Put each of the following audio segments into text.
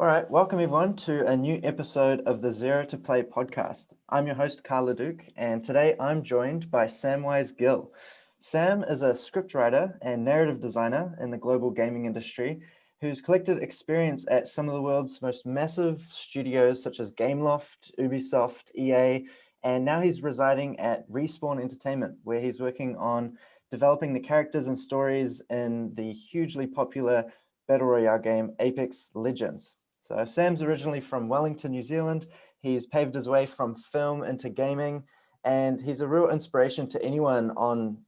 All right, welcome everyone to a new episode of the Zero to Play podcast. I'm your host, Carla Duke, and today I'm joined by Samwise Gill. Sam is a scriptwriter and narrative designer in the global gaming industry who's collected experience at some of the world's most massive studios such as Gameloft, Ubisoft, EA, and now he's residing at Respawn Entertainment, where he's working on developing the characters and stories in the hugely popular Battle Royale game Apex Legends. So Sam's originally from Wellington, New Zealand. He's paved his way from film into gaming, and he's a real inspiration to anyone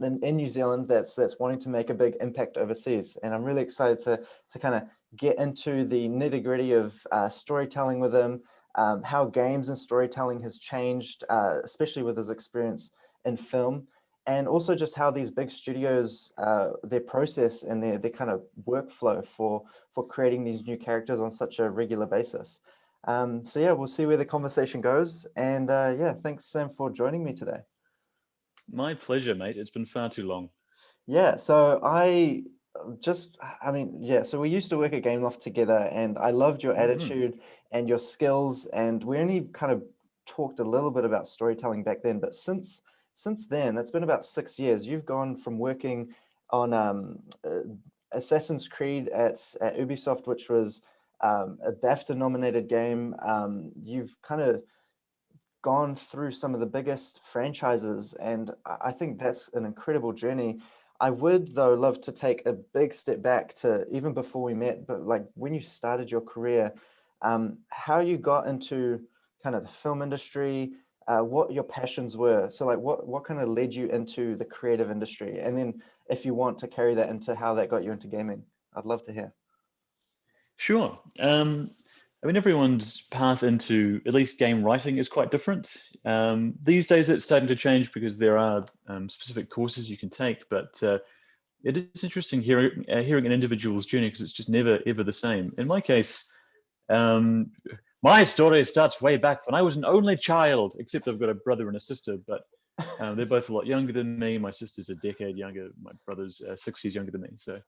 in New Zealand that's wanting to make a big impact overseas. And I'm really excited to kind of get into the nitty-gritty of storytelling with him, how games and storytelling has changed, especially with his experience in film, and also just how these big studios, their process and their kind of workflow for creating these new characters on such a regular basis. So yeah, we'll see where the conversation goes. And yeah, thanks Sam for joining me today. My pleasure, mate. It's been far too long. Yeah, so so we used to work at Gameloft together, and I loved your Mm-hmm. attitude and your skills, and we only kind of talked a little bit about storytelling back then, but since then, it's been about 6 years. You've gone from working on Assassin's Creed at Ubisoft, which was a BAFTA-nominated game. You've kind of gone through some of the biggest franchises, and I think that's an incredible journey. I would, though, love to take a big step back to even before we met, but like when you started your career, how you got into kind of the film industry, what your passions were. So like what kind of led you into the creative industry? And then if you want to carry that into how that got you into gaming, I'd love to hear. Sure. I mean, everyone's path into at least game writing is quite different. These days, it's starting to change because there are specific courses you can take. But it is interesting hearing an individual's journey because it's just never ever the same. In my case, um, my story starts way back when I was an only child. Except I've got a brother and a sister, but they're both a lot younger than me. My sister's a decade younger. My brother's 6 years younger than me. So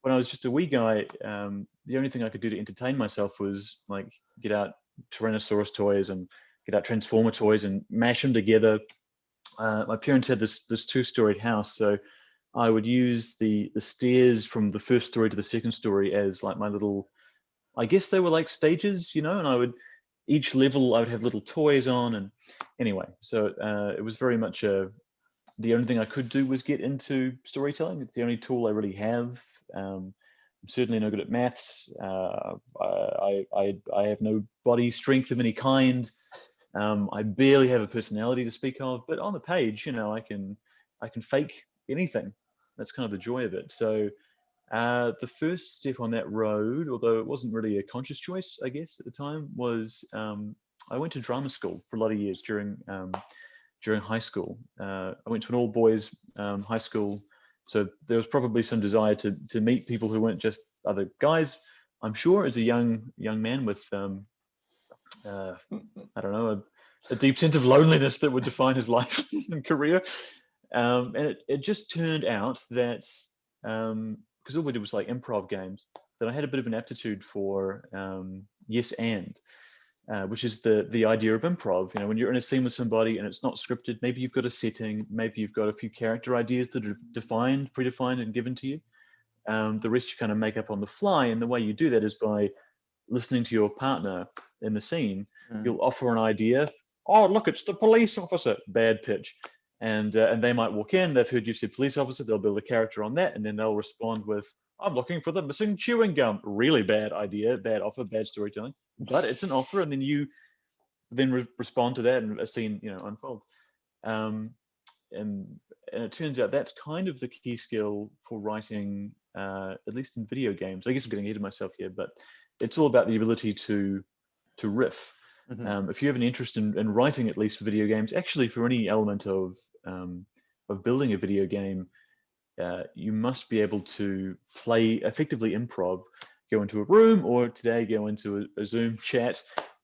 when I was just a wee guy, the only thing I could do to entertain myself was like get out Tyrannosaurus toys and get out Transformer toys and mash them together. My parents had this two-storied house, so I would use the stairs from the first story to the second story as like my little, I guess they were like stages, and I would each level I would have little toys on, and anyway, so it was very much the only thing I could do was get into storytelling. It's the only tool I really have. I'm certainly no good at maths. I have no body strength of any kind. I barely have a personality to speak of, but on the page, I can fake anything. That's kind of the joy of it. So the first step on that road, although it wasn't really a conscious choice, I guess at the time, was I went to drama school for a lot of years during high school. I went to an all boys high school, so there was probably some desire to meet people who weren't just other guys. I'm sure as a young man with I don't know, a deep sense of loneliness that would define his life and career. And it just turned out that because all we did was like improv games, that I had a bit of an aptitude for yes and which is the idea of improv. When you're in a scene with somebody and it's not scripted, maybe you've got a setting, maybe you've got a few character ideas that are predefined and given to you. The rest you kind of make up on the fly, and the way you do that is by listening to your partner in the scene. Mm. You'll offer an idea. Oh, look, it's the police officer. Bad pitch. And they might walk in. They've heard you say police officer. They'll build a character on that, and then they'll respond with, "I'm looking for the missing chewing gum." Really bad idea, bad offer, bad storytelling. But it's an offer, and then you then respond to that, and a scene unfolds. Um, and it turns out that's kind of the key skill for writing, at least in video games. I guess I'm getting ahead of myself here, but it's all about the ability to riff. Mm-hmm. If you have an interest in writing, at least for video games, actually for any element of building a video game, you must be able to play effectively improv, go into a room, or today go into a Zoom chat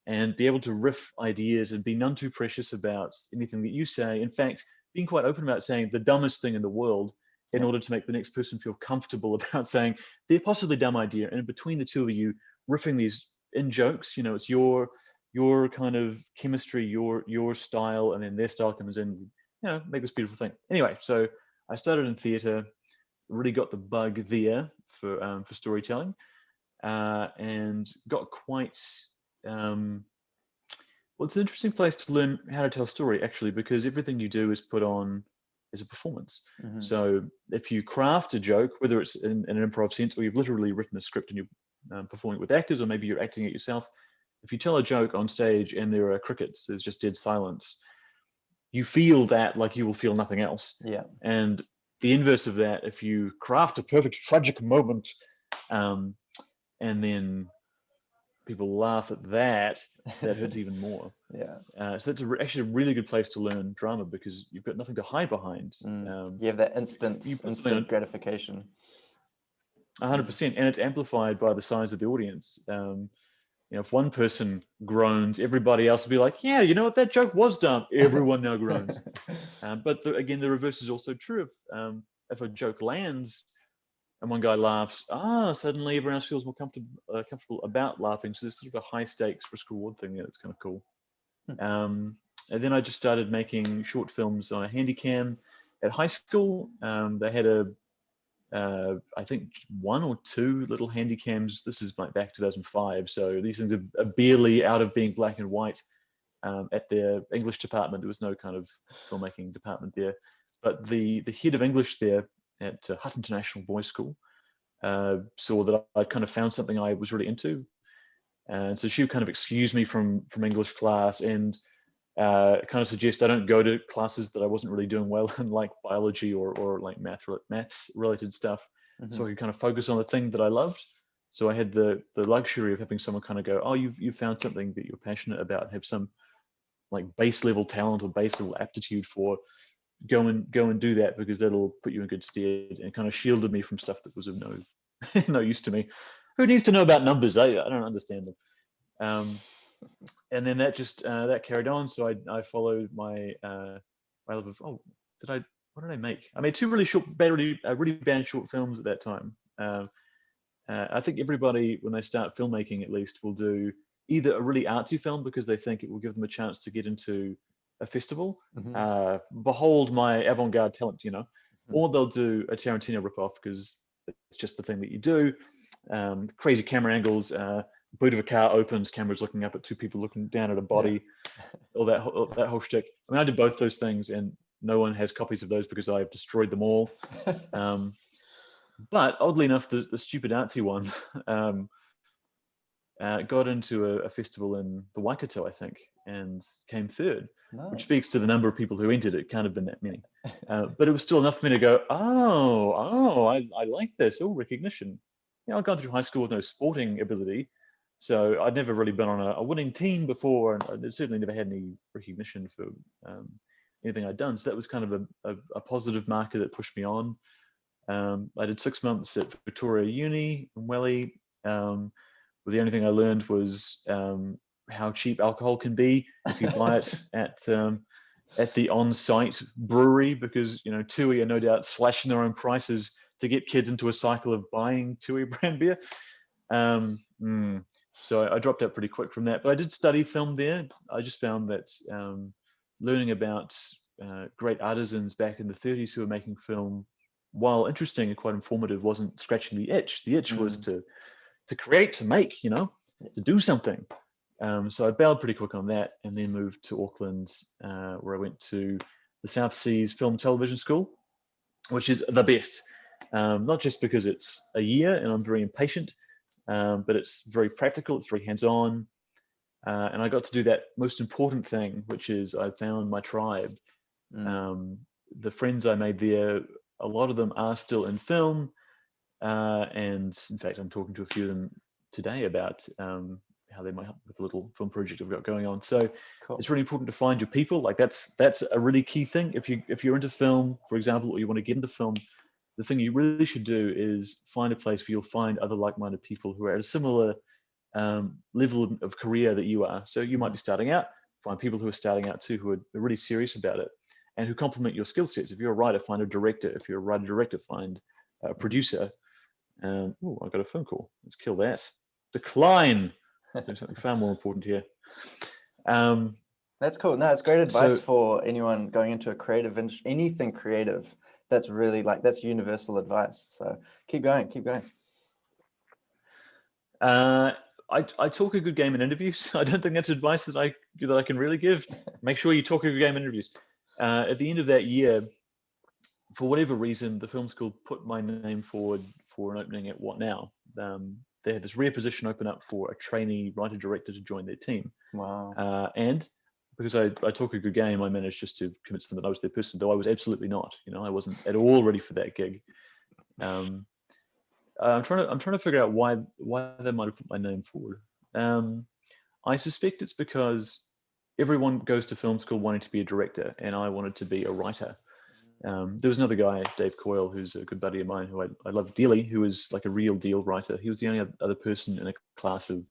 and be able to riff ideas and be none too precious about anything that you say. In fact, being quite open about saying the dumbest thing in the world in Yeah. order to make the next person feel comfortable about saying their possibly dumb idea. And between the two of you, riffing these in jokes, it's your kind of chemistry, your style, and then their style comes in, make this beautiful thing. Anyway, so I started in theatre, really got the bug there for storytelling, and got quite well, it's an interesting place to learn how to tell a story, actually, because everything you do is put on as a performance. Mm-hmm. So if you craft a joke, whether it's in an improv sense or you've literally written a script and you're performing it with actors, or maybe you're acting it yourself, if you tell a joke on stage and there are crickets, there's just dead silence, you feel that like you will feel nothing else. Yeah. And the inverse of that, if you craft a perfect tragic moment, and then people laugh at that hurts even more. Yeah. So that's actually a really good place to learn drama, because you've got nothing to hide behind. You have that instant gratification. 100%, and it's amplified by the size of the audience. If one person groans, everybody else will be like, yeah, you know what, that joke was dumb. Everyone now groans. But again, the reverse is also true. If a joke lands and one guy laughs, suddenly everyone else feels more comfortable about laughing. So there's sort of a high stakes risk reward thing there that's kind of cool. And then I just started making short films on a Handycam at high school. They had I think 1 or 2 little Handycams. This is like back 2005. So these things are barely out of being black and white. At their English department, there was no kind of filmmaking department there. But the head of English there at Hutt International Boys School saw that I'd kind of found something I was really into. And so she would kind of excuse me from English class and kind of suggest I don't go to classes that I wasn't really doing well in, like biology or like maths related stuff. Mm-hmm. So I could kind of focus on the thing that I loved. So I had the luxury of having someone kind of go, oh, you've found something that you're passionate about and have some like base level talent or base level aptitude for. Go and do that, because that'll put you in good stead, and kind of shielded me from stuff that was of no use to me. Who needs to know about numbers? I don't understand them. And then that just that carried on. So I followed my love of what did I make? I made 2 really bad short films at that time. I think everybody, when they start filmmaking, at least, will do either a really artsy film because they think it will give them a chance to get into a festival. Mm-hmm. Behold my avant-garde talent, mm-hmm. Or they'll do a Tarantino ripoff because it's just the thing that you do. Crazy camera angles, boot of a car opens, cameras looking up at 2 people looking down at a body, all that whole shtick. I mean, I did both those things, and no one has copies of those because I've destroyed them all. But oddly enough, the stupid artsy one got into a festival in the Waikato, I think, and came 3rd. Nice. Which speaks to the number of people who entered. It can't have been that many. But it was still enough for me to go, I like this. Oh, recognition. I'd gone through high school with no sporting ability, so I'd never really been on a winning team before, and I'd certainly never had any recognition for anything I'd done. So that was kind of a positive marker that pushed me on. I did 6 months at Victoria Uni in Welly. But the only thing I learned was how cheap alcohol can be if you buy it at the on-site brewery, because TUI are no doubt slashing their own prices to get kids into a cycle of buying TUI brand beer. So I dropped out pretty quick from that. But I did study film there. I just found that learning about great artisans back in the 30s who were making film, while interesting and quite informative, wasn't scratching the itch. The itch was to create, to make, to do something. So I bailed pretty quick on that, and then moved to Auckland, where I went to the South Seas Film Television School, which is the best. Not just because it's a year and I'm very impatient, but it's very practical, it's very hands-on. And I got to do that most important thing, which is I found my tribe. The friends I made there, a lot of them are still in film. And in fact, I'm talking to a few of them today about how they might help with a little film project I've got going on. So cool. It's really important to find your people. Like that's a really key thing. If you're into film, for example, or you want to get into film, the thing you really should do is find a place where you'll find other like-minded people who are at a similar level of career that you are. So you might be starting out, find people who are starting out too, who are really serious about it and who complement your skill sets. If you're a writer, find a director. If you're a writer-director, find a producer. I got a phone call. Let's kill that. Decline. doing something far more important here. Um, That's cool. No, it's great advice so for anyone going into a creative industry, anything creative. That's really like, that's universal advice. So keep going, keep going. I talk a good game in interviews. I don't think that's advice that I can really give. Make sure you talk a good game in interviews. At the end of that year, for whatever reason, the film school put my name forward for an opening at What Now. They had this rare position open up for a trainee writer director to join their team. Wow. And because I talk a good game, I managed just to convince them that I was their person, though I was absolutely not. I wasn't at all ready for that gig. I'm trying to figure out why they might have put my name forward. I suspect it's because everyone goes to film school wanting to be a director, and I wanted to be a writer. There was another guy, Dave Coyle, who's a good buddy of mine, who I love dearly, who was like a real deal writer. He was the only other person in a class of,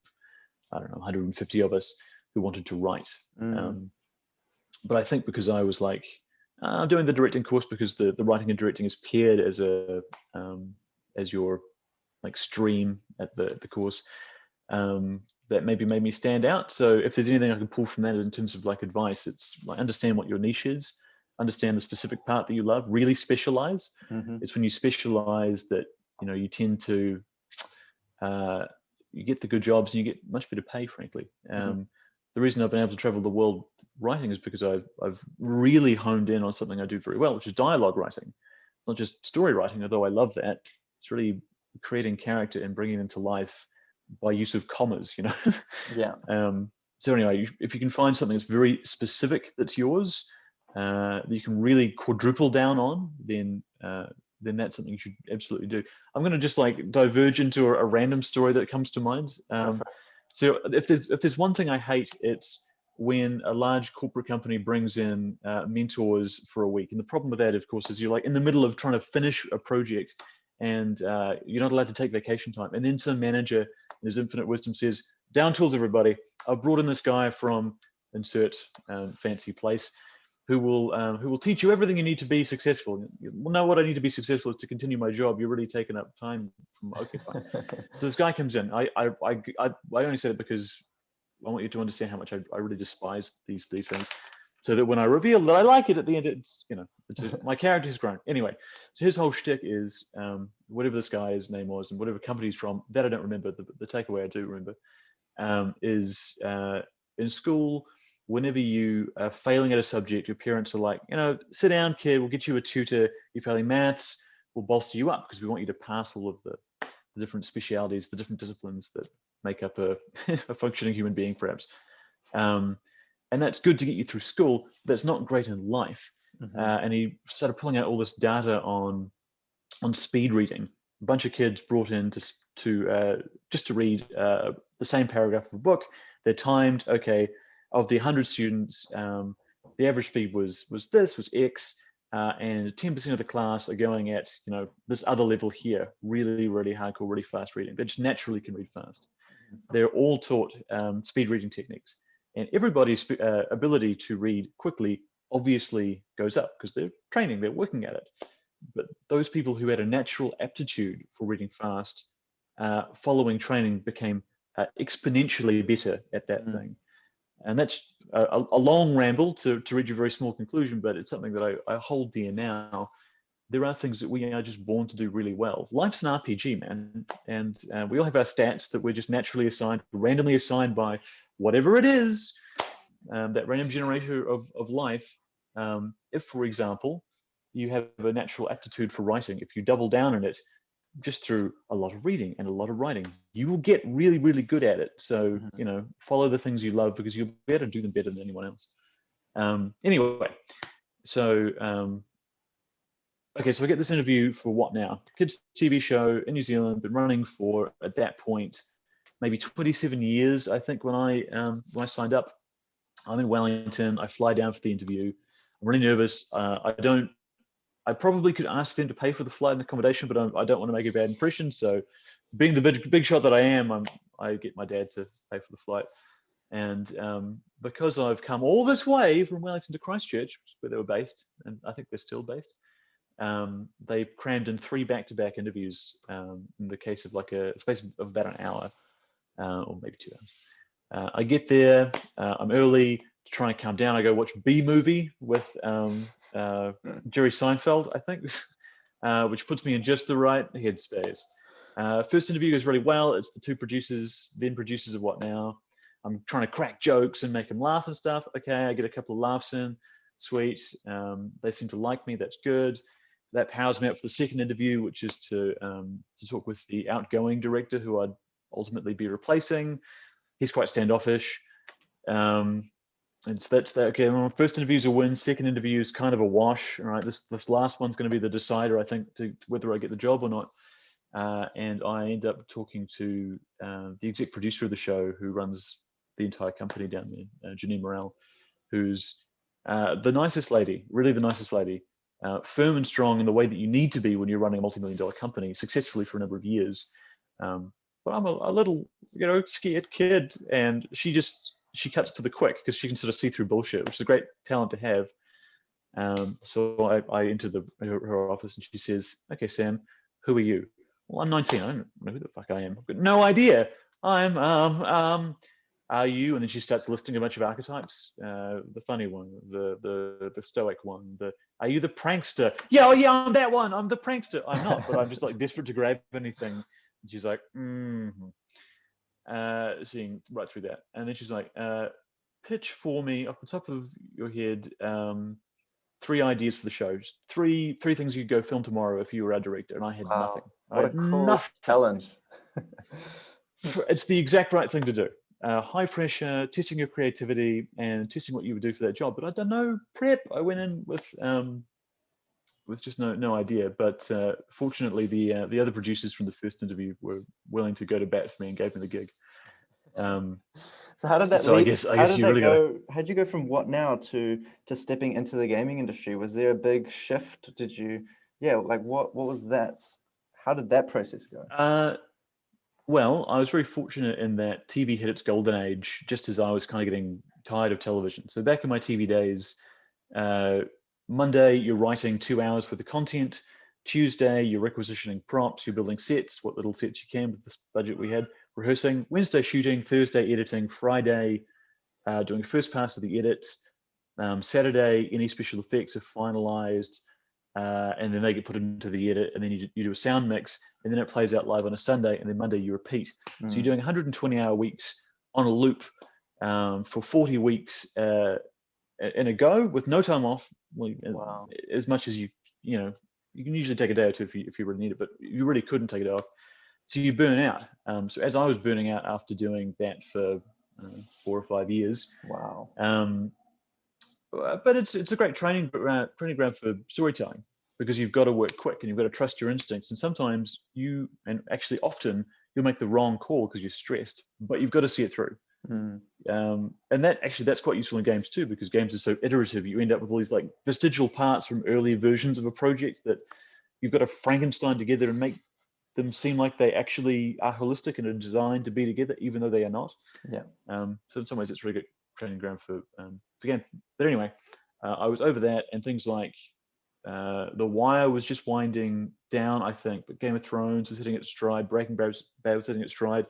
I don't know, 150 of us who wanted to write. But I think because I was like doing the directing course, because the writing and directing is paired as your like stream at the course, that maybe made me stand out. So if there's anything I can pull from that in terms of like advice, it's like understand what your niche is, understand the specific part that you love, really specialize. It's when you specialize that you tend to you get the good jobs and you get much better pay, frankly. The reason I've been able to travel the world writing is because I've really honed in on something I do very well, which is dialogue writing. It's not just story writing, although I love that. It's really creating character and bringing them to life by use of commas, Yeah. So anyway, if you can find something that's very specific that's yours, that you can really quadruple down on, then that's something you should absolutely do. I'm going to just like diverge into a random story that comes to mind. So if there's one thing I hate, it's when a large corporate company brings in mentors for a week. And the problem with that, of course, is you're like in the middle of trying to finish a project, and you're not allowed to take vacation time. And then some manager in his infinite wisdom says, down tools, everybody. I've brought in this guy from insert fancy place who will teach you everything you need to be successful. Well, no, what I need to be successful is to continue my job. You're really taking up time from, okay, fine. So this guy comes in. I only said it because I want you to understand how much I really despise these things. So that when I reveal that I like it at the end, it's my character has grown. Anyway, so his whole shtick is whatever this guy's name was and whatever company he's from, that I don't remember. The takeaway I do remember is in school, whenever you are failing at a subject, your parents are like, sit down, kid, we'll get you a tutor. You're failing maths, we'll bolster you up because we want you to pass all of the different specialities, the different disciplines that make up a functioning human being, perhaps. And that's good to get you through school, but it's not great in life. And he started pulling out all this data on speed reading. A bunch of kids brought in to just to read the same paragraph of a book. They're timed. Okay, of the 100 students, the average speed was X, and 10% of the class are going at this other level here, really, really hardcore, really fast reading. They just naturally can read fast. They're all taught speed reading techniques, and everybody's ability to read quickly obviously goes up because they're training, they're working at it. But those people who had a natural aptitude for reading fast, following training, became exponentially better at that thing. And that's a long ramble to reach a very small conclusion, but it's something that I hold dear now. There are things that we are just born to do really well. Life's an RPG, man, and we all have our stats that we're just naturally assigned, randomly assigned by whatever it is, that random generator of life. If, for example, you have a natural aptitude for writing, if you double down on it, just through a lot of reading and a lot of writing, you will get really, really good at it. So, follow the things you love because you'll be able to do them better than anyone else. Anyway, so, okay, so I get this interview for What Now? Kids TV show in New Zealand, been running for, at that point, maybe 27 years, I think, when I signed up. I'm in Wellington. I fly down for the interview. I'm really nervous. I probably could ask them to pay for the flight and accommodation, but I don't want to make a bad impression. So being the big shot that I am, I get my dad to pay for the flight. And because I've come all this way from Wellington to Christchurch, where they were based, and I think they're still based, they crammed in 3 back-to-back interviews in the case of like a space of about an hour. or maybe 2 hours. I get there, I'm early to try and calm down. I go watch B Movie with Jerry Seinfeld, I think, which puts me in just the right headspace. First interview goes really well. It's the two producers, then producers of What Now. I'm trying to crack jokes and make them laugh and stuff. Okay, I get a couple of laughs in. Sweet. They seem to like me. That's good. That powers me up for the second interview, which is to talk with the outgoing director who I'd ultimately be replacing. He's quite standoffish. And so that's that. Okay, well, first interview is a win. Second interview is kind of a wash. All right, this last one's going to be the decider, I think, to whether I get the job or not. And I end up talking to the exec producer of the show, who runs the entire company down there, Janine Morel, who's the nicest lady, really the nicest lady, firm and strong in the way that you need to be when you're running a multi-million-dollar company successfully for a number of years. But I'm a little, scared kid, and she cuts to the quick because she can sort of see through bullshit, which is a great talent to have. So I enter her office, and she says, "Okay, Sam, who are you?" "Well, I'm 19. I don't know who the fuck I am. I've got no idea. I'm are you?" And then she starts listing a bunch of archetypes. The funny one, the stoic one. Are you the prankster? "Yeah, oh yeah, I'm that one. I'm the prankster." "I'm not, but I'm just like desperate to grab anything." And she's like, seeing right through that. And then she's like, "Pitch for me off the top of your head 3 ideas for the show. Just three things you could go film tomorrow if you were our director." And I had nothing. What a cool challenge. It's the exact right thing to do. High pressure, testing your creativity and testing what you would do for that job. But I'd done no prep. I went in with just no idea. But fortunately, the other producers from the first interview were willing to go to bat for me and gave me the gig. So how did that so lead? I guess you really go. How'd you go from What Now to stepping into the gaming industry? Was there a big shift? Did you, like what was that? How did that process go? Well, I was very fortunate in that TV hit its golden age just as I was kind of getting tired of television. So back in my TV days, Monday, you're writing 2 hours for the content. Tuesday, you're requisitioning props, you're building sets, what little sets you can with this budget we had, rehearsing. Wednesday, shooting. Thursday, editing. Friday, doing first pass of the edits. Saturday, any special effects are finalized. And then they get put into the edit, and then you do a sound mix, and then it plays out live on a Sunday, and then Monday you repeat. So you're doing 120-hour weeks on a loop for 40 weeks in a go with no time off. Wow. As much as you can usually take a day or two if you really need it, but you really couldn't take it off. So you burn out. So as I was burning out after doing that for 4 or 5 years. Wow. But it's a great training ground for storytelling, because you've got to work quick and you've got to trust your instincts. And sometimes often you'll make the wrong call because you're stressed, but you've got to see it through. And that's quite useful in games too, because games are so iterative. You end up with all these like vestigial parts from earlier versions of a project that you've got to Frankenstein together and make them seem like they actually are holistic and are designed to be together, even though they are not. Yeah. So in some ways, it's a really good training ground for game. But anyway, I was over that, and things like The Wire was just winding down, I think, but Game of Thrones was hitting its stride, Breaking Bad was hitting its stride.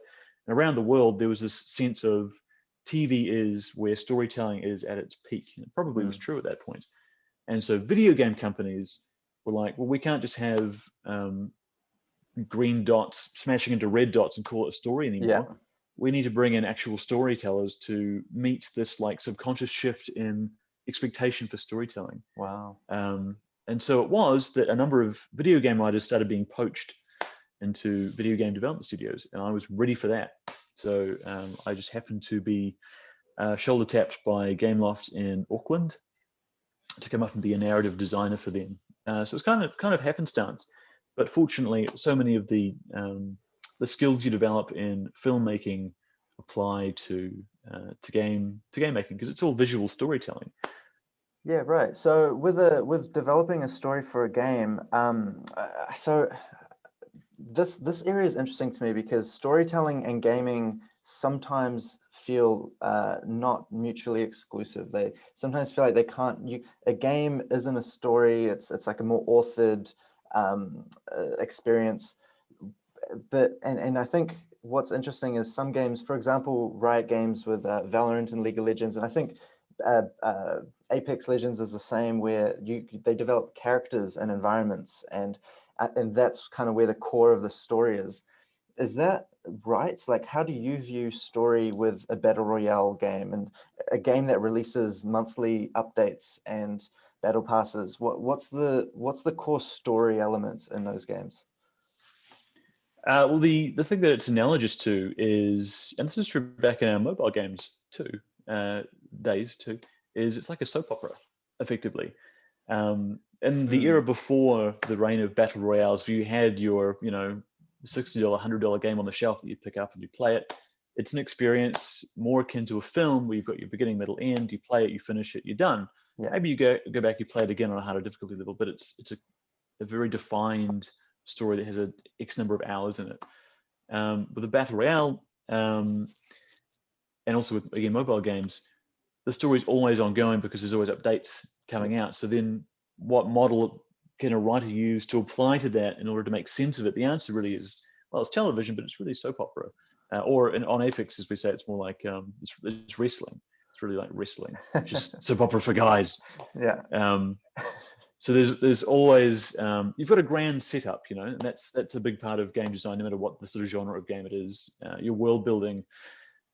And around the world, there was this sense of TV is where storytelling is at its peak. And it probably was true at that point. And so video game companies were like, well, we can't just have green dots smashing into red dots and call it a story anymore. Yeah. We need to bring in actual storytellers to meet this like subconscious shift in expectation for storytelling. Wow. And so it was that a number of video game writers started being poached into video game development studios, and I was ready for that. So I just happened to be shoulder tapped by Gameloft in Auckland to come up and be a narrative designer for them. So it's kind of happenstance, but fortunately, so many of the skills you develop in filmmaking apply to game making, because it's all visual storytelling. Yeah, right. So with developing a story for a game, so this area is interesting to me because storytelling and gaming sometimes feel not mutually exclusive. They sometimes feel like they can't. A game isn't a story. It's like a more authored experience. But and I think what's interesting is some games, for example, Riot Games with Valorant and League of Legends, and I think Apex Legends is the same, where they develop characters and environments, and that's kind of where the core of the story is. Is that right? Like, how do you view story with a battle royale game and a game that releases monthly updates and battle passes? What's the core story element in those games? Well, the thing that it's analogous to is, and this is true back in our mobile games too, days too, is it's like a soap opera, effectively. In the era before the reign of battle royales, you had your, $60, $100 game on the shelf that you pick up and you play it. It's an experience more akin to a film where you've got your beginning, middle, end. You play it, you finish it, you're done. Yeah. Maybe you go back, you play it again on a harder difficulty level, but it's a very defined story that has a X number of hours in it. With a battle royale, and also with, again, mobile games, the story is always ongoing because there's always updates coming out. So then what model can a writer use to apply to that in order to make sense of it? The answer really is, well, it's television, but it's really soap opera. On Apex, as we say, it's more like it's wrestling. It's really like wrestling, just soap opera for guys. Yeah. So there's always you've got a grand setup, and that's a big part of game design, no matter what the sort of genre of game it is. Your world building,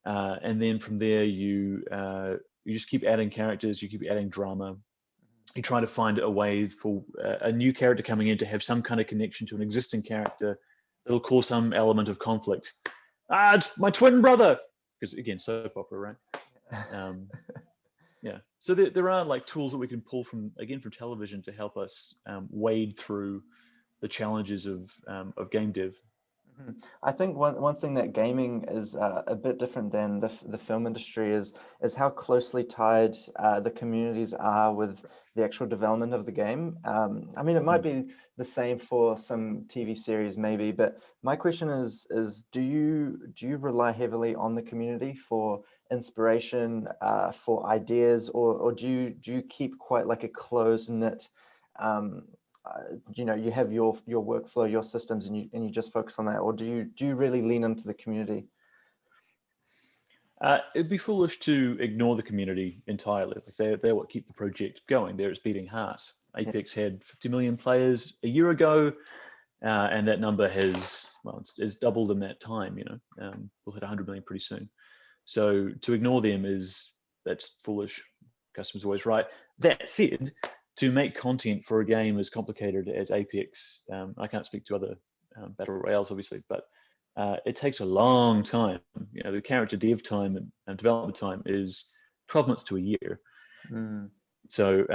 and then from there you just keep adding characters, you keep adding drama. You try to find a way for a new character coming in to have some kind of connection to an existing character that'll cause some element of conflict. It's my twin brother, because again, soap opera, right? Yeah. So there are like tools that we can pull from television to help us wade through the challenges of game dev. I think one thing that gaming is a bit different than the film industry is how closely tied the communities are with the actual development of the game. I mean, it might be the same for some TV series maybe, but my question is do you rely heavily on the community for inspiration, for ideas, or do you keep quite like a close-knit you have your workflow, your systems, and you just focus on that, or do you really lean into the community? It'd be foolish to ignore the community entirely. Like they're what keep the project going. They're its beating heart. Apex had 50 million players a year ago, and that number has it's doubled in that time. We'll hit 100 million pretty soon. So to ignore them that's foolish. Customers always right. That said, to make content for a game as complicated as Apex, I can't speak to other battle royales, obviously, but it takes a long time. The character dev time and development time is 12 months to a year. So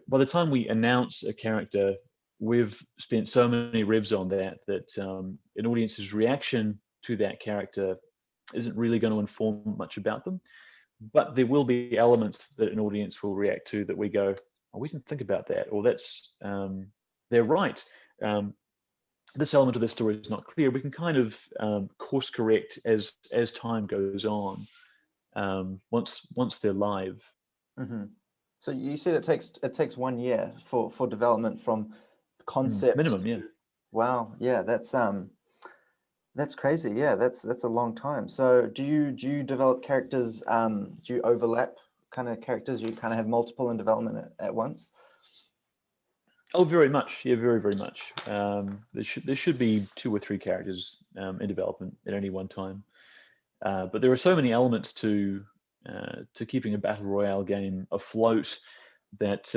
by the time we announce a character, we've spent so many revs on that an audience's reaction to that character isn't really going to inform much about them. But there will be elements that an audience will react to that we go, oh, we didn't think about that, or that's they're right. This element of the story is not clear. We can kind of course correct as time goes on. Once they're live. So you said it takes 1 year for development from concept minimum, yeah. Wow, yeah, that's crazy. Yeah, that's a long time. So do you develop characters? Do you overlap kind of characters? You kind of have multiple in development at once? Oh, very much. Yeah, very, very much. There should be 2 or 3 characters in development at any one time. But there are so many elements to keeping a battle royale game afloat that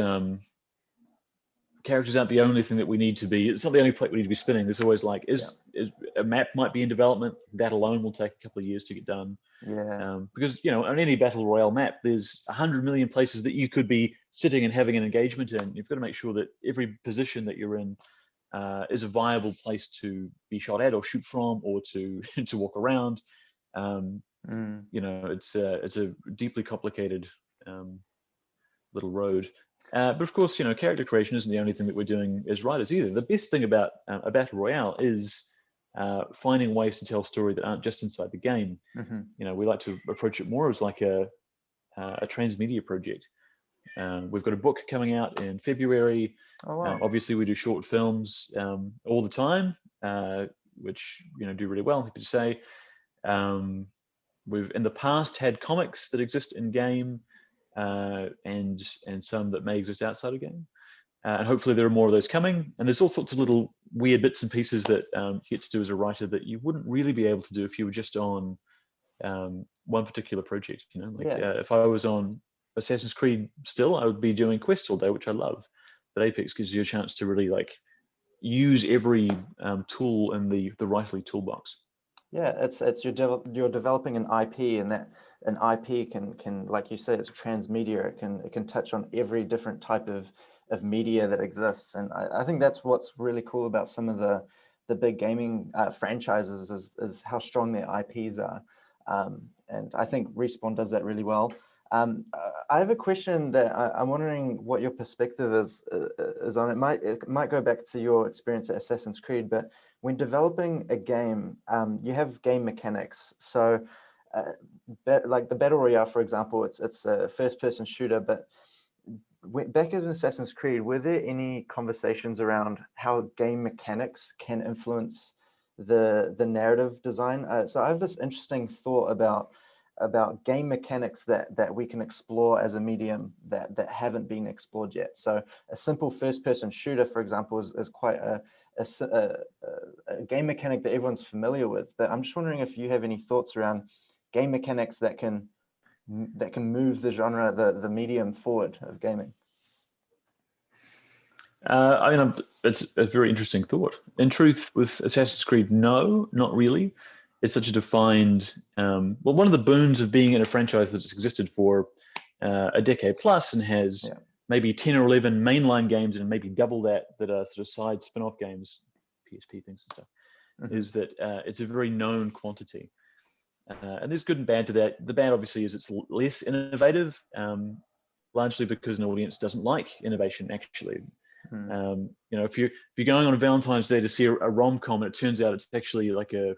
characters aren't the only thing that we need to be. It's not the only plate we need to be spinning. There's always like is a map might be in development. That alone will take a couple of years to get done. Yeah. Because on any battle royale map, there's 100 million places that you could be sitting and having an engagement in. You've got to make sure that every position that you're in is a viable place to be shot at or shoot from or to to walk around. It's a deeply complicated little road. But of course, character creation isn't the only thing that we're doing as writers either. The best thing about a battle royale is finding ways to tell a story that aren't just inside the game. We like to approach it more as like a transmedia project. We've got a book coming out in February. Oh, wow. Obviously, we do short films all the time. which do really well. Happy to say, we've in the past had comics that exist in game, and some that may exist outside of game. And hopefully there are more of those coming. And there's all sorts of little weird bits and pieces that you get to do as a writer that you wouldn't really be able to do if you were just on one particular project. If I was on Assassin's Creed still, I would be doing quests all day, which I love. But Apex gives you a chance to really use every tool in the writerly toolbox. Yeah, it's you're developing an IP, and that an IP can like you said, it's transmedia. It can touch on every different type of media that exists, and I think that's what's really cool about some of the big gaming franchises is how strong their IPs are, and I think Respawn does that really well. I have a question that I'm wondering what your perspective is on. It might go back to your experience at Assassin's Creed, but when developing a game, you have game mechanics. So, like the Battle Royale, for example, it's a first-person shooter. But back in Assassin's Creed, were there any conversations around how game mechanics can influence the narrative design? So I have this interesting thought about game mechanics that we can explore as a medium that haven't been explored yet. So a simple first-person shooter, for example, is quite a game mechanic that everyone's familiar with. But I'm just wondering if you have any thoughts around game mechanics that can move the genre, the medium forward of gaming. It's a very interesting thought. In truth, with Assassin's Creed, no, not really. It's such a defined, one of the boons of being in a franchise that's existed for a decade plus and has maybe 10 or 11 mainline games and maybe double that are sort of side spin-off games, PSP things and stuff, is that it's a very known quantity. And there's good and bad to that. The bad, obviously, is it's less innovative, largely because an audience doesn't like innovation, actually. If you're going on a Valentine's Day to see a rom-com and it turns out it's actually like a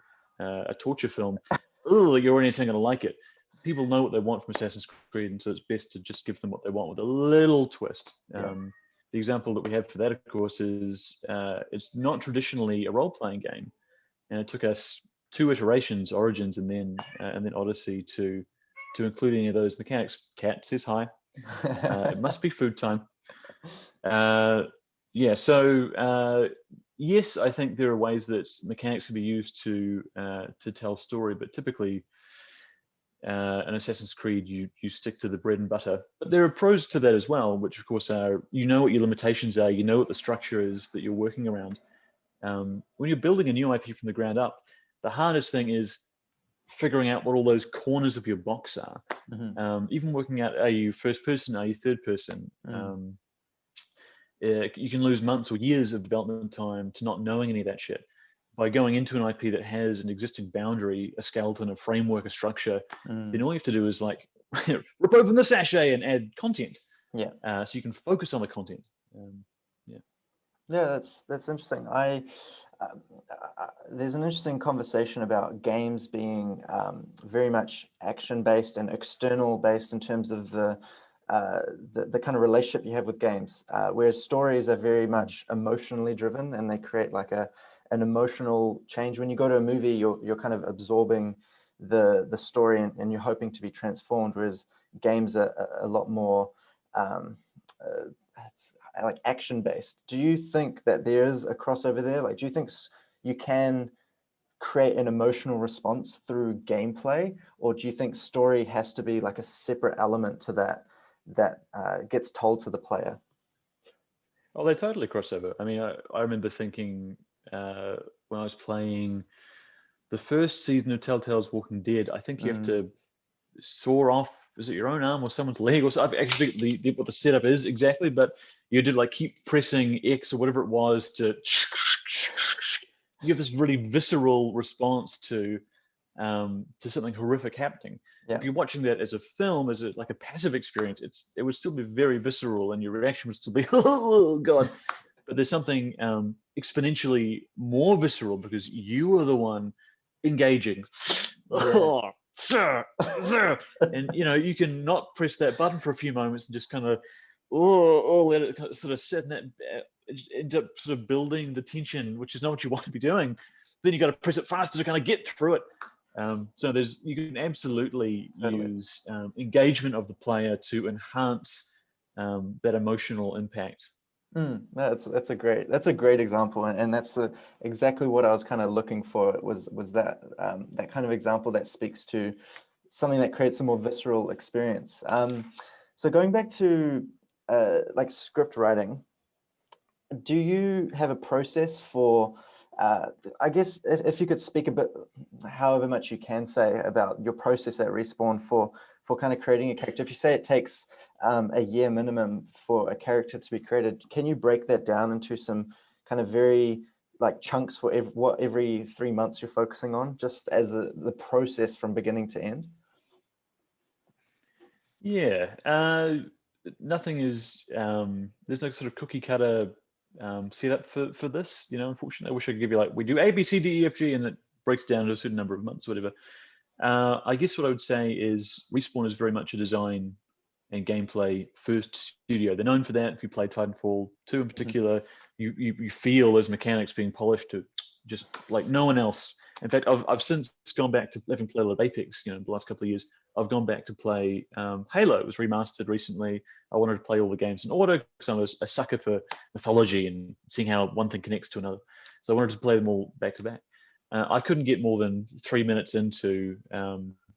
torture film, your audience ain't going to like it. People know what they want from Assassin's Creed, and so it's best to just give them what they want with a little twist. The example that we have for that, of course, is it's not traditionally a role-playing game, and it took us 2 iterations, Origins and then Odyssey, to include any of those mechanics. Cat says hi. It must be food time. Yes, I think there are ways that mechanics can be used to tell story, but typically in Assassin's Creed, you stick to the bread and butter. But there are pros to that as well, which of course are, what your limitations are, what the structure is that you're working around. When you're building a new IP from the ground up, the hardest thing is figuring out what all those corners of your box are. Even working out, are you first person, are you third person? You can lose months or years of development time to not knowing any of that shit. By going into an IP that has an existing boundary, a skeleton, a framework, a structure, then all you have to do is rip open the sachet and add content. So you can focus on the content. That's interesting. There's an interesting conversation about games being very much action-based and external-based in terms of the kind of relationship you have with games, whereas stories are very much emotionally driven, and they create like an emotional change. When you go to a movie, you're kind of absorbing the story and you're hoping to be transformed, whereas games are a lot more like action-based. Do you think that there is a crossover there? Like, do you think you can create an emotional response through gameplay, or do you think story has to be like a separate element to that gets told to the player? Oh, they totally cross over. I mean, I remember thinking when I was playing the first season of Telltale's Walking Dead, I think you have to saw off, is it your own arm or someone's leg or something? I actually think what the setup is exactly, but you had to keep pressing X or whatever it was to you have this really visceral response to something horrific happening. If you're watching that as a film, as a passive experience, it would still be very visceral, and your reaction would still be, oh God. But there's something exponentially more visceral because you are the one engaging. Oh, sir. And you can not press that button for a few moments and just kind of let it sort of sit in that, end up sort of building the tension, which is not what you want to be doing. then you got to press it faster to kind of get through it. So you can absolutely Totally. use engagement of the player to enhance that emotional impact. No, that's a great example, and that's exactly what I was kind of looking for. Was that that kind of example that speaks to something that creates a more visceral experience. So going back to like script writing, do you have a process for? I guess if you could speak a bit, however much you can say about your process at Respawn for kind of creating a character. If you say it takes a year minimum for a character to be created, can you break that down into some kind of very like chunks for every 3 months you're focusing on, just as the process from beginning to end? Yeah, nothing is. There's no sort of cookie cutter setup for this. Unfortunately, I wish I could give you like we do A, B, C, D, E, F, G, and it breaks down to a certain number of months, whatever. I guess what I would say is Respawn is very much a design and gameplay first studio. They're known for that. If you play Titanfall 2 in particular, you feel those mechanics being polished to just like no one else. In fact, I've since gone back to having played a lot of Apex, the last couple of years. I've gone back to play Halo. It was remastered recently. I wanted to play all the games in order because I'm a sucker for mythology and seeing how one thing connects to another. So I wanted to play them all back to back. I couldn't get more than 3 minutes into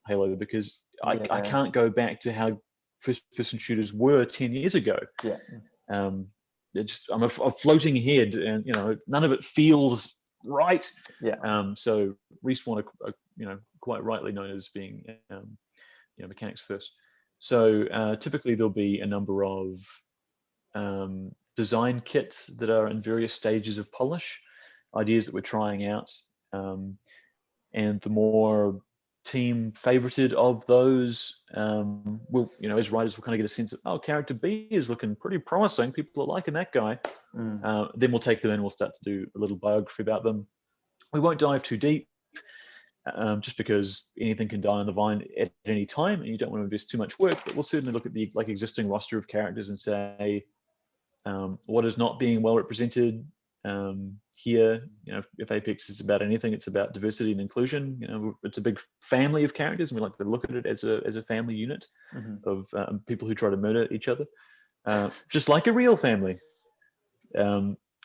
Halo because I can't go back to how first-person shooters were 10 years ago. Yeah. I'm a floating head, and none of it feels right. Yeah. So Respawn are quite rightly known as being mechanics first. So typically there'll be a number of design kits that are in various stages of polish, ideas that we're trying out, and the more team favorited of those will, as writers, will kind of get a sense of, oh, character B is looking pretty promising, people are liking that guy. Then we'll take them in, we'll start to do a little biography about them. We won't dive too deep, just because anything can die on the vine at any time and you don't want to invest too much work, but we'll certainly look at the existing roster of characters and say what is not being well represented here. If Apex is about anything, it's about diversity and inclusion. It's a big family of characters, and we like to look at it as a family unit of people who try to murder each other, just like a real family.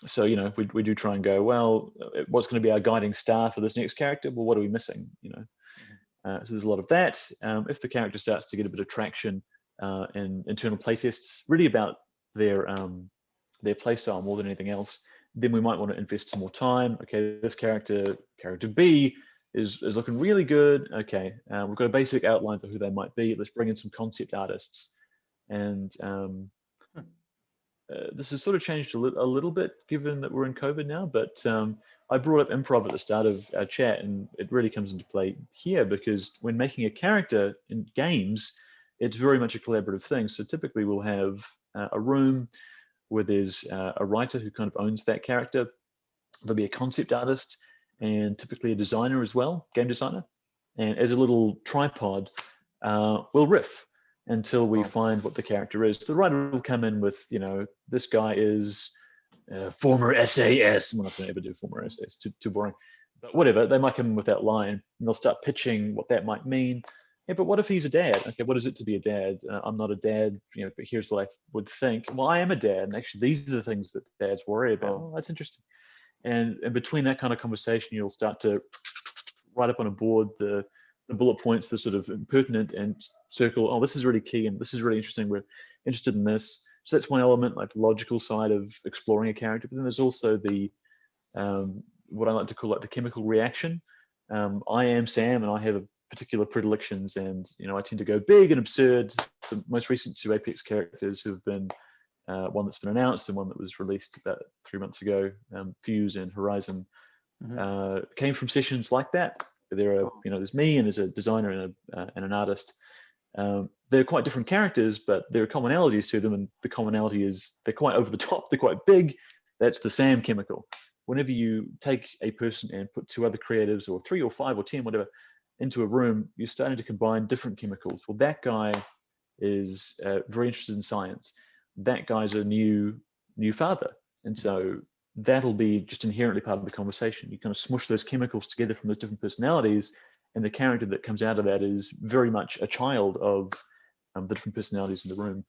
So we do try and go, well, what's going to be our guiding star for this next character? Well, what are we missing? So there's a lot of that. If the character starts to get a bit of traction in internal playtests, really about their playstyle more than anything else, then we might want to invest some more time. Okay, this character B is looking really good. Okay, we've got a basic outline for who they might be. Let's bring in some concept artists. And this has sort of changed a little bit given that we're in COVID now, but I brought up improv at the start of our chat, and it really comes into play here because when making a character in games, it's very much a collaborative thing. So typically we'll have a room where there's a writer who kind of owns that character. There'll be a concept artist and typically a designer as well, game designer. And as a little tripod, we'll riff until we find what the character is. The writer will come in with, this guy is former SAS. I'm not going to ever do former SAS, too boring. But whatever, they might come in with that line and they'll start pitching what that might mean. Yeah, but what if he's a dad? Okay, what is it to be a dad? I'm not a dad, but here's what I would think. Well, I am a dad, and actually these are the things that dads worry about. Oh, that's interesting. And between that kind of conversation, you'll start to write up on a board the bullet points, the sort of pertinent, and circle, oh, this is really key and this is really interesting. We're interested in this. So that's one element, like the logical side of exploring a character. But then there's also the, what I like to call like the chemical reaction. I am Sam and I have particular predilections, and I tend to go big and absurd. The most recent two Apex characters have been one that's been announced and one that was released about 3 months ago, Fuse and Horizon, came from sessions like that. There are, there's me and there's a designer and an artist. They're quite different characters, but there are commonalities to them, and the commonality is they're quite over the top, they're quite big. That's the Sam chemical. Whenever you take a person and put two other creatives, or 3 or 5 or 10, whatever, into a room, you're starting to combine different chemicals. Well, that guy is very interested in science. That guy's a new father, and so that'll be just inherently part of the conversation. You kind of smush those chemicals together from those different personalities, and the character that comes out of that is very much a child of the different personalities in the room.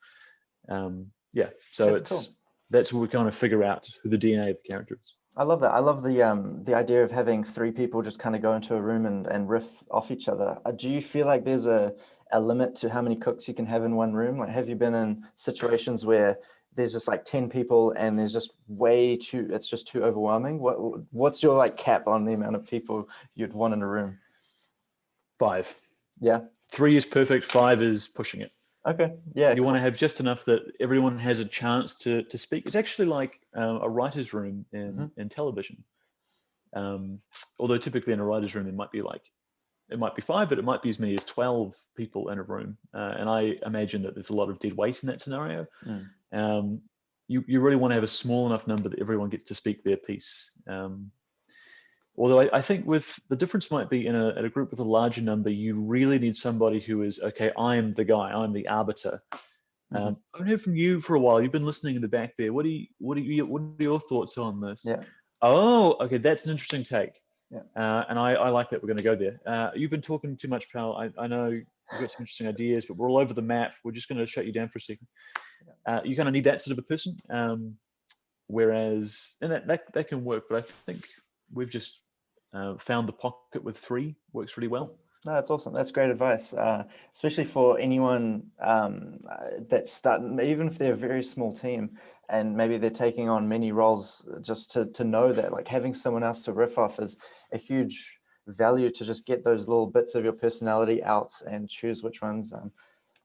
Yeah, so Cool. that's where we kind of figure out who the DNA of the character is. I love that. I love the idea of having three people just kind of go into a room and riff off each other. Do you feel like there's a limit to how many cooks you can have in one room? Like, have you been in situations where there's just like 10 people and there's just it's just too overwhelming? What's your like cap on the amount of people you'd want in a room? 5. Yeah. 3 is perfect. 5 is pushing it. Okay. Yeah. You want to have just enough that everyone has a chance to speak. It's actually like a writer's room in television. Although typically in a writer's room, it might be 5, but it might be as many as 12 people in a room. And I imagine that there's a lot of dead weight in that scenario. You really want to have a small enough number that everyone gets to speak their piece. Although I think with the difference might be in a group with a larger number, you really need somebody who is, okay, I'm the guy, I'm the arbiter. I haven't heard from you for a while. You've been listening in the back there. What are your thoughts on this? Yeah. Oh, okay, that's an interesting take. Yeah. And I like that. We're going to go there. You've been talking too much, pal. I know you've got some interesting ideas, but we're all over the map. We're just going to shut you down for a second. You kind of need that sort of a person. Whereas, and that can work, but I think we've just found the pocket with 3 works really well. No, that's awesome. That's great advice, especially for anyone that's starting, even if they're a very small team and maybe they're taking on many roles, just to know that like having someone else to riff off is a huge value, to just get those little bits of your personality out and choose which ones.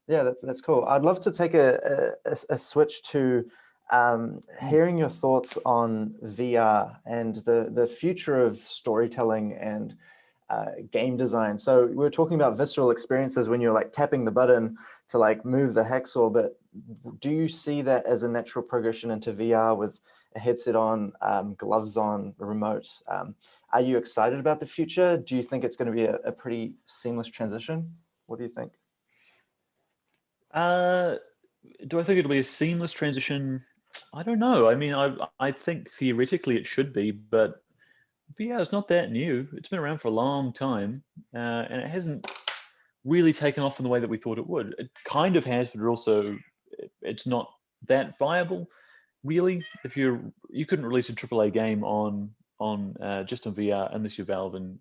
Yeah, that's cool. I'd love to take a switch to hearing your thoughts on VR and the future of storytelling and game design. So we were talking about visceral experiences when you're like tapping the button to like move the hacksaw, but do you see that as a natural progression into VR with a headset on, gloves on, a remote? Are you excited about the future? Do you think it's going to be a pretty seamless transition? What do you think? Do I think it'll be a seamless transition? I don't know. I mean, I think theoretically it should be, but VR is not that new. It's been around for a long time, and it hasn't really taken off in the way that we thought it would. It kind of has, but it's not that viable, really. If you couldn't release a AAA game on just on VR unless you're Valve and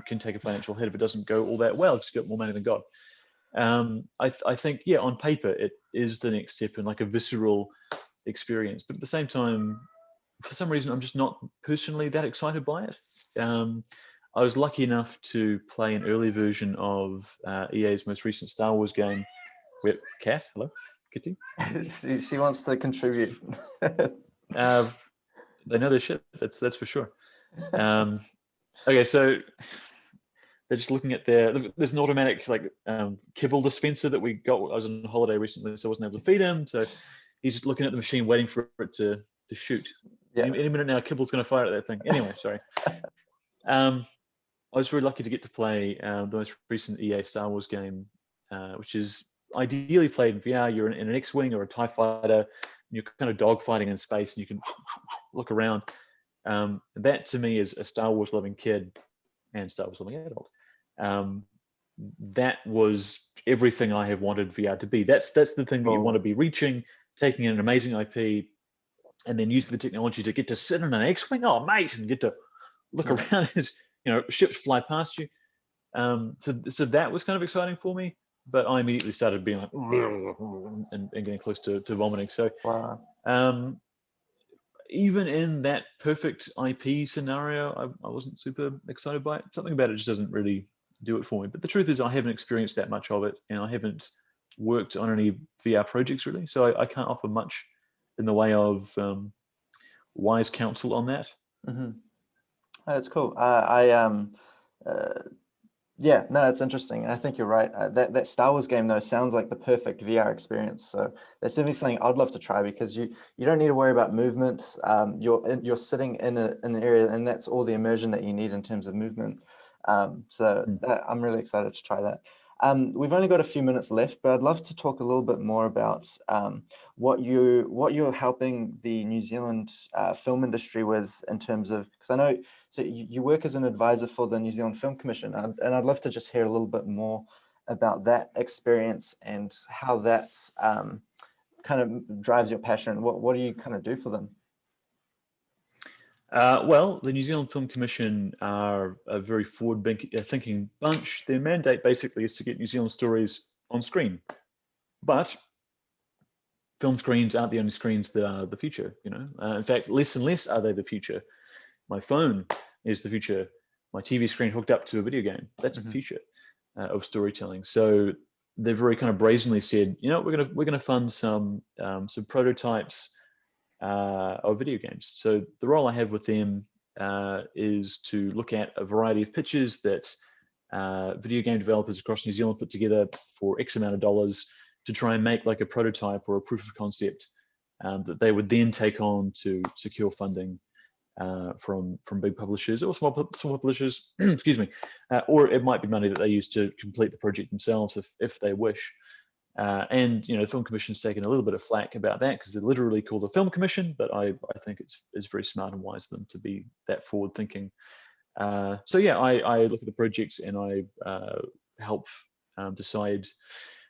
can take a financial hit if it doesn't go all that well. It's got more money than God. I think, yeah, on paper it is the next step in like a visceral experience, but at the same time, for some reason, I'm just not personally that excited by it. I was lucky enough to play an early version of EA's most recent Star Wars game. Cat, hello, Kitty. she wants to contribute. They know their shit. That's for sure. Okay, so they're just looking at there's an automatic like kibble dispenser that we got. I was on holiday recently, so I wasn't able to feed him. So he's just looking at the machine, waiting for it to shoot. Yeah. Any minute now, Kibble's going to fire at that thing. Anyway, sorry. I was really lucky to get to play the most recent EA Star Wars game, which is ideally played in VR. You're in an X-Wing or a TIE fighter, and you're kind of dogfighting in space, and you can look around. That to me is a Star Wars loving kid and Star Wars loving adult. That was everything I have wanted VR to be. That's the thing that you want to be reaching, taking in an amazing IP, and then using the technology to get to sit in an X-Wing, oh mate, and get to look around as ships fly past you. So that was kind of exciting for me, but I immediately started being like and getting close to vomiting. So even in that perfect IP scenario, I wasn't super excited by it. Something about it just doesn't really do it for me. But the truth is, I haven't experienced that much of it, and I haven't worked on any VR projects really, so I can't offer much in the way of wise counsel on that. Oh, that's cool. Yeah, no, it's interesting. I think you're right. That Star Wars game though sounds like the perfect VR experience. So that's definitely something I'd love to try, because you don't need to worry about movement. You're sitting in an area, and that's all the immersion that you need in terms of movement. I'm really excited to try that. We've only got a few minutes left, but I'd love to talk a little bit more about what you're helping the New Zealand film industry with in terms of, because I know so you work as an advisor for the New Zealand Film Commission, and I'd love to just hear a little bit more about that experience and how that kind of drives your passion. What do you kind of do for them? Well, the New Zealand Film Commission are a very forward-thinking bunch. Their mandate basically is to get New Zealand stories on screen. But film screens aren't the only screens that are the future. In fact, less and less are they the future. My phone is the future. My TV screen hooked up to a video game, that's the future of storytelling. So they've very kind of brazenly said, we're gonna fund some prototypes of video games. So the role I have with them is to look at a variety of pitches that video game developers across New Zealand put together for X amount of dollars to try and make like a prototype or a proof of concept that they would then take on to secure funding from big publishers or small publishers, excuse me, or it might be money that they use to complete the project themselves if they wish. And the Film Commission's taken a little bit of flack about that because they're literally called a Film Commission, but I think it's very smart and wise of them to be that forward thinking. So yeah, I look at the projects and I help decide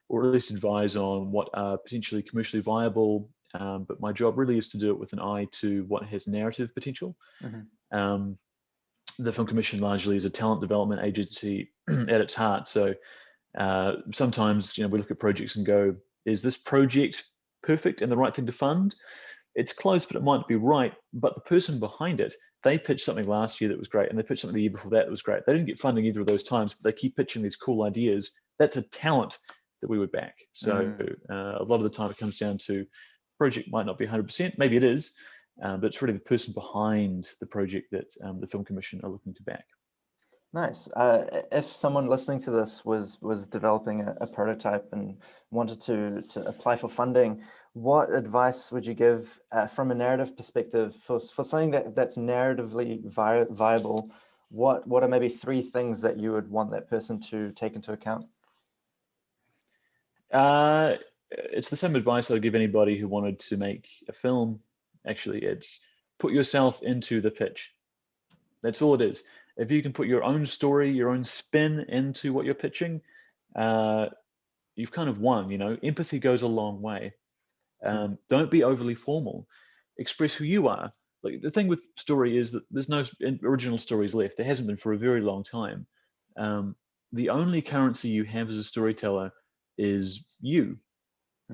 or at least advise on what are potentially commercially viable. But my job really is to do it with an eye to what has narrative potential. The Film Commission largely is a talent development agency at its heart. So sometimes we look at projects and go, is this project perfect and the right thing to fund? It's close, but it might not be right. But the person behind it, they pitched something last year that was great, and they pitched something the year before that was great. They didn't get funding either of those times, but they keep pitching these cool ideas. That's a talent that we would back. So a lot of the time it comes down to project might not be 100%, maybe it is, but it's really the person behind the project that the Film Commission are looking to back. Nice. If someone listening to this was developing a prototype and wanted to apply for funding, what advice would you give from a narrative perspective for something that's narratively viable? What are maybe 3 things that you would want that person to take into account? It's the same advice I'd give anybody who wanted to make a film. Actually, it's put yourself into the pitch. That's all it is. If you can put your own story, your own spin into what you're pitching, you've kind of won. Empathy goes a long way. Don't be overly formal. Express who you are. Like the thing with story is that there's no original stories left. There hasn't been for a very long time. The only currency you have as a storyteller is you,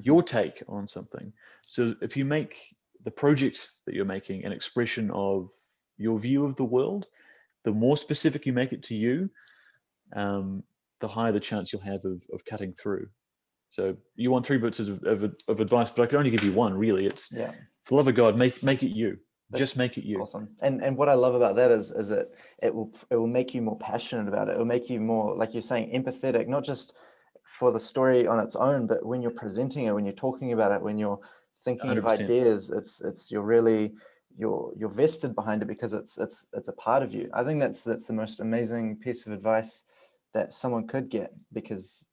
your take on something. So if you make the project that you're making an expression of your view of the world, the more specific you make it to you, the higher the chance you'll have of cutting through. So you want 3 bits of advice, but I can only give you one, really. It's, for the love of God, make it you. Just make it you. Awesome. And what I love about that is it will make you more passionate about it. It will make you more, like you're saying, empathetic, not just for the story on its own, but when you're presenting it, when you're talking about it, when you're thinking 100%. of ideas, you're really you're vested behind it because it's a part of you. I think that's the most amazing piece of advice that someone could get, because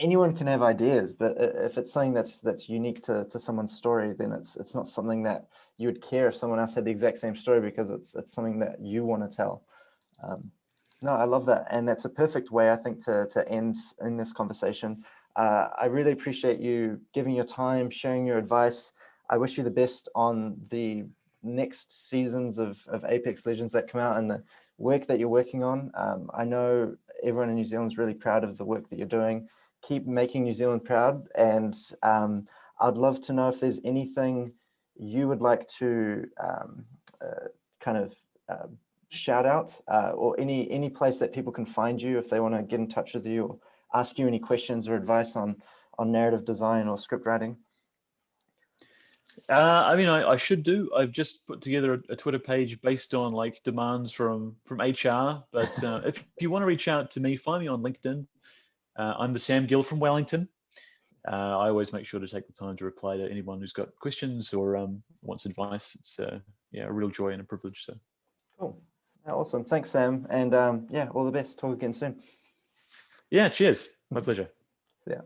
anyone can have ideas, but if it's something that's unique to someone's story, then it's not something that you would care if someone else had the exact same story, because it's something that you want to tell. No, I love that, and that's a perfect way, I think, to end in this conversation. I really appreciate you giving your time, sharing your advice. I wish you the best on the next seasons of Apex Legends that come out and the work that you're working on. I know everyone in New Zealand is really proud of the work that you're doing. Keep making New Zealand proud, and I'd love to know if there's anything you would like to shout out, or any place that people can find you if they want to get in touch with you or ask you any questions or advice on narrative design or script writing. I should do. I've just put together a Twitter page based on like demands from HR. But if you want to reach out to me, find me on LinkedIn. I'm the Sam Gill from Wellington. I always make sure to take the time to reply to anyone who's got questions or wants advice. It's a real joy and a privilege. So cool. Awesome. Thanks, Sam. And yeah, all the best. Talk again soon. Yeah, cheers. My pleasure. Yeah.